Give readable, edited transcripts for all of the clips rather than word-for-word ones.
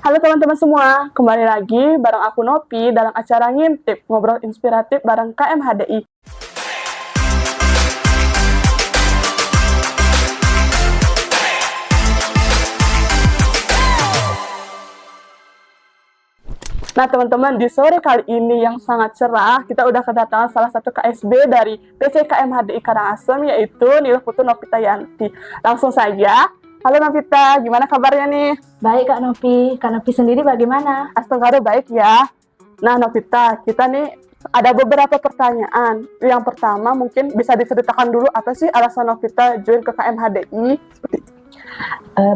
Halo teman-teman semua, kembali lagi bareng aku Nopi dalam acara Ngintip, ngobrol inspiratif bareng KMHDI. Nah teman-teman, di sore kali ini yang sangat cerah, kita udah kedatangan salah satu KSB dari PC KMHDI Karangasem, yaitu Niluhputu Novita Yanti. Langsung saja, halo Novita, gimana kabarnya nih? Baik Kak Novi sendiri bagaimana? Astagfirullah baik ya. Nah Novita, kita nih ada beberapa pertanyaan. Yang pertama mungkin bisa diceritakan dulu apa sih alasan Novita join ke KMHDI?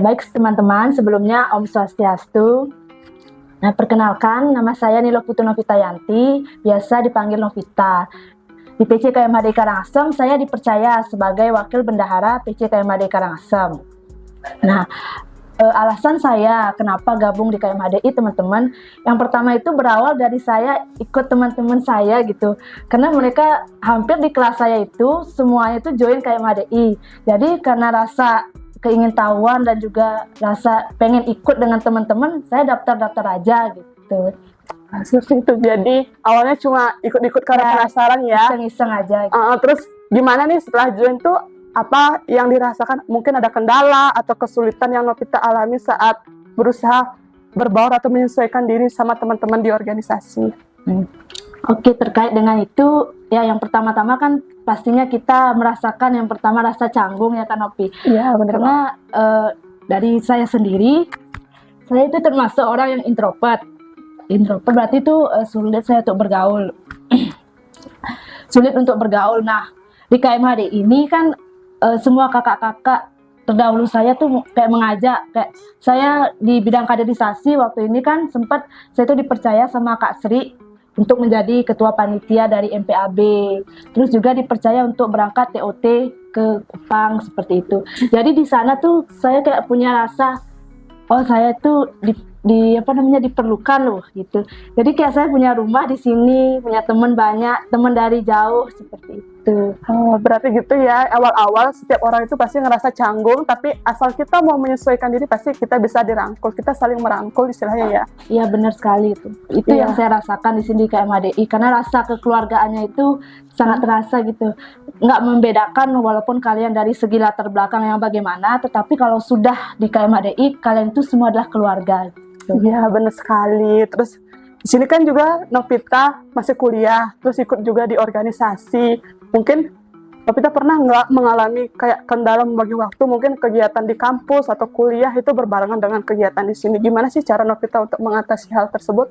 Baik teman-teman, sebelumnya Om Swastiastu. Nah, perkenalkan, nama saya Niluhputu Novita Yanti, biasa dipanggil Novita. Di PC KMHDI Karangasem, saya dipercaya sebagai Wakil Bendahara PC KMHDI Karangasem. Nah, alasan saya kenapa gabung di KMHDI teman-teman, yang pertama itu berawal dari saya ikut teman-teman saya gitu, karena mereka hampir di kelas saya itu semuanya itu join KMHDI. Jadi karena rasa keingintahuan dan juga rasa pengen ikut dengan teman-teman, saya daftar aja gitu. Seperti itu. Jadi awalnya cuma ikut-ikut karena penasaran ya. Iseng-iseng aja. Gitu. Terus gimana nih setelah join tuh apa yang dirasakan? Mungkin ada kendala atau kesulitan yang Novita alami saat berusaha berbaur atau menyesuaikan diri sama teman-teman di organisasi? Oke, terkait dengan itu ya yang pertama-tama kan pastinya kita merasakan yang pertama rasa canggung ya kan Nopi. Iya benar. Karena dari saya sendiri, saya itu termasuk orang yang introvert. Introvert berarti itu sulit saya untuk bergaul. Sulit untuk bergaul. Nah, di KMHD ini kan semua kakak-kakak terdahulu saya tuh kayak mengajak, kayak saya di bidang kaderisasi waktu ini kan sempat saya tuh dipercaya sama Kak Sri untuk menjadi ketua panitia dari MPAB, terus juga dipercaya untuk berangkat TOT ke Kupang seperti itu. Jadi di sana tuh saya kayak punya rasa, oh saya tuh diperlukan loh gitu. Jadi kayak saya punya rumah di sini, punya teman banyak, teman dari jauh seperti itu. Oh, berarti gitu ya, awal-awal setiap orang itu pasti ngerasa canggung, tapi asal kita mau menyesuaikan diri pasti kita bisa dirangkul, kita saling merangkul istilahnya ya. Iya benar sekali itu. Itu yang saya rasakan di sini KMHDI, karena rasa kekeluargaannya itu sangat terasa gitu. Nggak membedakan walaupun kalian dari segi latar belakang yang bagaimana, tetapi kalau sudah di KMHDI kalian itu semua adalah keluarga. Iya benar sekali. Terus di sini kan juga Novita masih kuliah, terus ikut juga di organisasi. Mungkin Novita pernah nggak mengalami kayak kendala membagi waktu, mungkin kegiatan di kampus atau kuliah itu berbarengan dengan kegiatan di sini. Gimana sih cara Novita untuk mengatasi hal tersebut?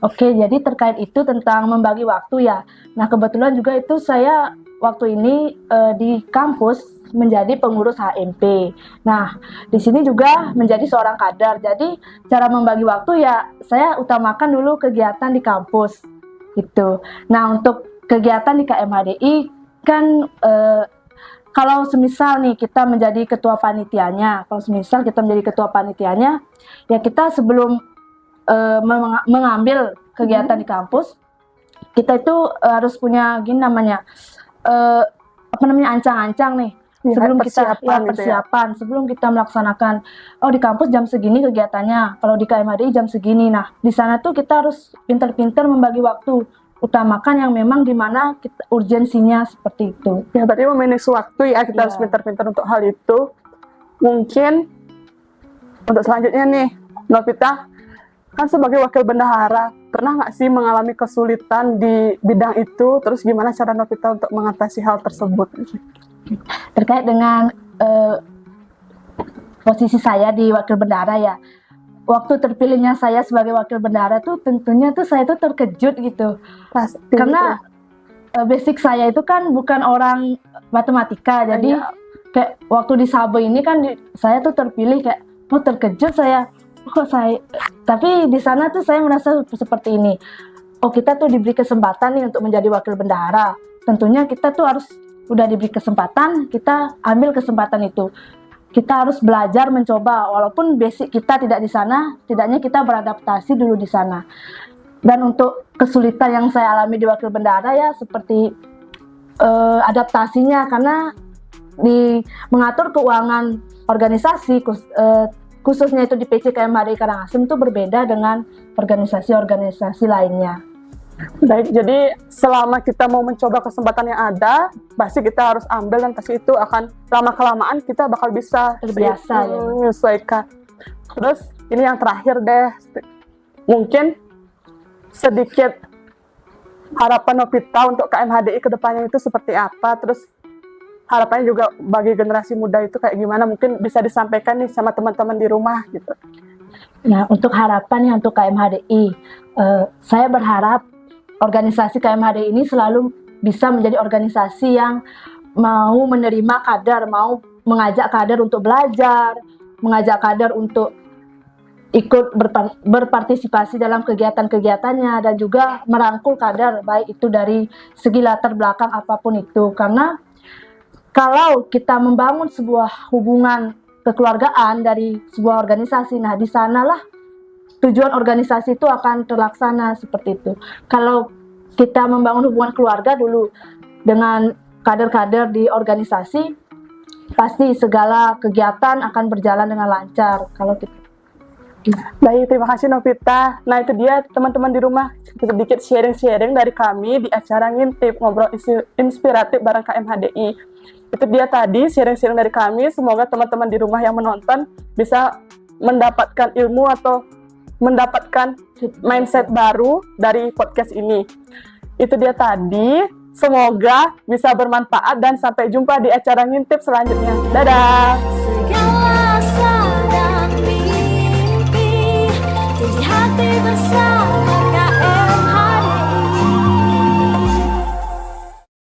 Oke, jadi terkait itu tentang membagi waktu ya. Nah kebetulan juga itu saya waktu ini di kampus menjadi pengurus HMP. Nah, di sini juga menjadi seorang kader. Jadi, cara membagi waktu ya saya utamakan dulu kegiatan di kampus gitu. Nah, untuk kegiatan di KMHDI kan kalau semisal nih kita menjadi ketua panitianya, ya kita sebelum mengambil kegiatan di kampus, kita itu harus punya ancang-ancang nih. Sebelum kita persiapan, sebelum kita melaksanakan, oh di kampus jam segini kegiatannya, kalau di KMHDI jam segini. Nah, di sana tuh kita harus pintar-pintar membagi waktu, utamakan yang memang dimana urgensinya seperti itu. Ya, berarti memanage waktu ya, kita harus pintar-pintar untuk hal itu. Mungkin untuk selanjutnya nih, Novita kan sebagai wakil bendahara, pernah nggak sih mengalami kesulitan di bidang itu? Terus gimana cara Novita untuk mengatasi hal tersebut? Terkait dengan posisi saya di wakil bendahara ya, waktu terpilihnya saya sebagai wakil bendahara tuh tentunya tuh saya tuh terkejut gitu. Pasti, karena basic saya itu kan bukan orang matematika, jadi kayak waktu di Sabe ini kan saya tuh terpilih kayak terkejut saya. Tapi di sana tuh saya merasa seperti ini. Oh kita tuh diberi kesempatan nih untuk menjadi wakil bendahara. Tentunya kita tuh harus udah diberi kesempatan, kita ambil kesempatan itu. Kita harus belajar mencoba, walaupun basic kita tidak di sana, setidaknya kita beradaptasi dulu di sana. Dan untuk kesulitan yang saya alami di wakil bendahara ya seperti adaptasinya, karena di mengatur keuangan organisasi khususnya itu di PCKM HDI Karangasem itu berbeda dengan organisasi-organisasi lainnya. Baik, jadi selama kita mau mencoba kesempatan yang ada, pasti kita harus ambil dan pasti itu akan lama-kelamaan kita bakal bisa Terbiasa, ya. menyesuaikan. Terus ini yang terakhir deh, mungkin sedikit harapan Novita untuk KMHDI kedepannya itu seperti apa, terus harapannya juga bagi generasi muda itu kayak gimana, mungkin bisa disampaikan nih sama teman-teman di rumah gitu. Nah, untuk harapannya untuk KMHDI, saya berharap organisasi KMHDI ini selalu bisa menjadi organisasi yang mau menerima kader, mau mengajak kader untuk belajar, mengajak kader untuk ikut berpartisipasi dalam kegiatan-kegiatannya, dan juga merangkul kader, baik itu dari segi latar belakang apapun itu. Karena kalau kita membangun sebuah hubungan kekeluargaan dari sebuah organisasi, nah di sanalah tujuan organisasi itu akan terlaksana seperti itu. Kalau kita membangun hubungan keluarga dulu dengan kader-kader di organisasi, pasti segala kegiatan akan berjalan dengan lancar. Kalau kita Baik, terima kasih Novita. Nah itu dia teman-teman di rumah, sedikit sharing-sharing dari kami di acara Ngintip, ngobrol inspiratif bareng KMHDI. Itu dia tadi sharing-sharing dari kami, semoga teman-teman di rumah yang menonton bisa mendapatkan ilmu atau mendapatkan mindset baru dari podcast ini. Itu dia tadi, semoga bisa bermanfaat dan sampai jumpa di acara Ngintip selanjutnya. Dadah! Segala asa dan mimpi jadi hati bersama.